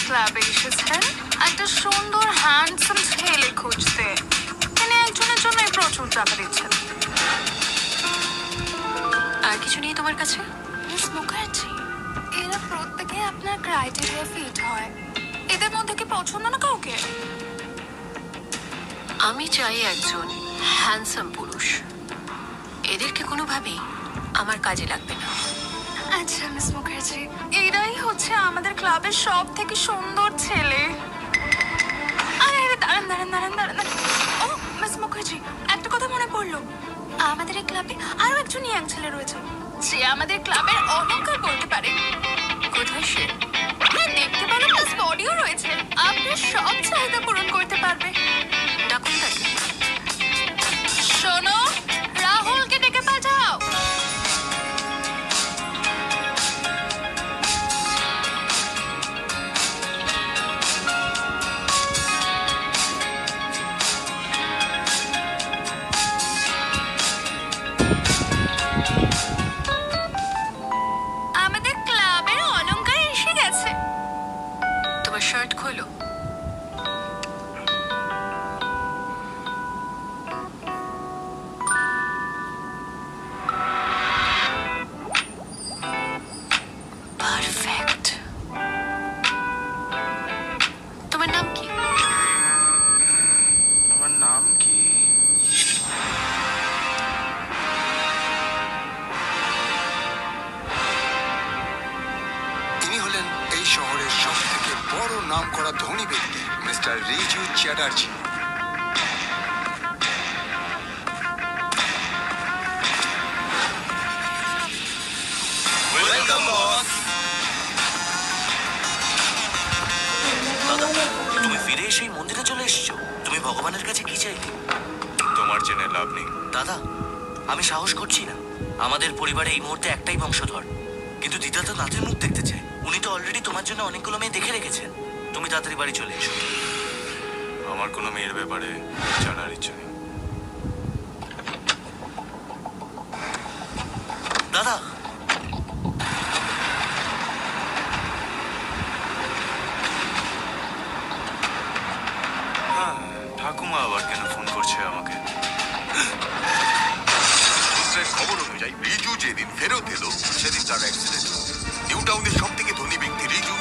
ক্লাবে এসেছেন একটা সুন্দর হ্যান্ডসাম ছেলে খুঁজতে। তিনি একজনের জন্যই প্রচুর টাকা দিচ্ছেন। আর কিছু নেই তোমার কাছে? মিস মুখার্জি, এরা প্রত্যেকে আপনার ক্রাইটেরিয়া ফিট হয়। এদের মধ্যে কি পছন্দ না কাউকে? আমি চাই একজন হ্যান্ডসাম পুরুষ। এদেরকে কোনোভাবেই আমার কাজে লাগবে না। আচ্ছা মিস মুখার্জি, এরাই হচ্ছে আমাদের ক্লাবের সব থেকে সুন্দর ছেলে। আরে আরে দাঁড়ান দাঁড়ান দাঁড়ান দাঁড়ান দাঁড়ান। ও মিস মুখার্জি, একটা কথা মনে পড়লো। আমাদের এই ক্লাবে আরো একজন ইয়াং ছেলে রয়েছে, সে আমাদের ক্লাবের অলংকার বলতে পারে। কোথায় সে? হ্যাঁ, দেখতে পারো প্লাস বডিও রয়েছে, আপনার সব চাহিদা পূরণ করতে পারবে। ডাকুন তাকে। শোনো, রাহুলকে ডেকে পাঠাও। আমাদের ক্লাবের অলংকার এসে গেছে। তোমার শার্ট খোলো। পারফেক্ট। তোমার নাম কি? আমার নাম কি? ইনি হলেন এই শহরের সব থেকে বড় নাম করা ধনী ব্যক্তি, মিস্টার রিজু চ্যাটার্জি। দাদা, তুমি ফিরে এসে এই মন্দিরে চলে এসেছো। তুমি ভগবানের কাছে কি চাইলে? তোমার জেনে লাভ নেই। দাদা, আমি সাহস করছি না। আমাদের পরিবারে এই মুহূর্তে একটাই বংশধর, কিন্তু দিদা তো নাতির মুখ দেখতে চায়। উনি তো অলরেডি তোমার জন্য অনেকগুলো মেয়ে দেখে রেখেছেন। তুমি তাড়াতাড়ি বাড়ি চলে এসো। আমার কোনো মেয়ের ব্যাপারে জানার ইচ্ছে নেই। দাদা, হ্যাঁ, ঠাকুমা আবার কেন ফোন করছে আমাকে? সূত্রের খবর অনুযায়ী রিজু যেদিন ফেরত এলো সেদিন তার অ্যাক্সিডেন্ট। নিউ টাউনের সব থেকে ধনী ব্যক্তি রিজু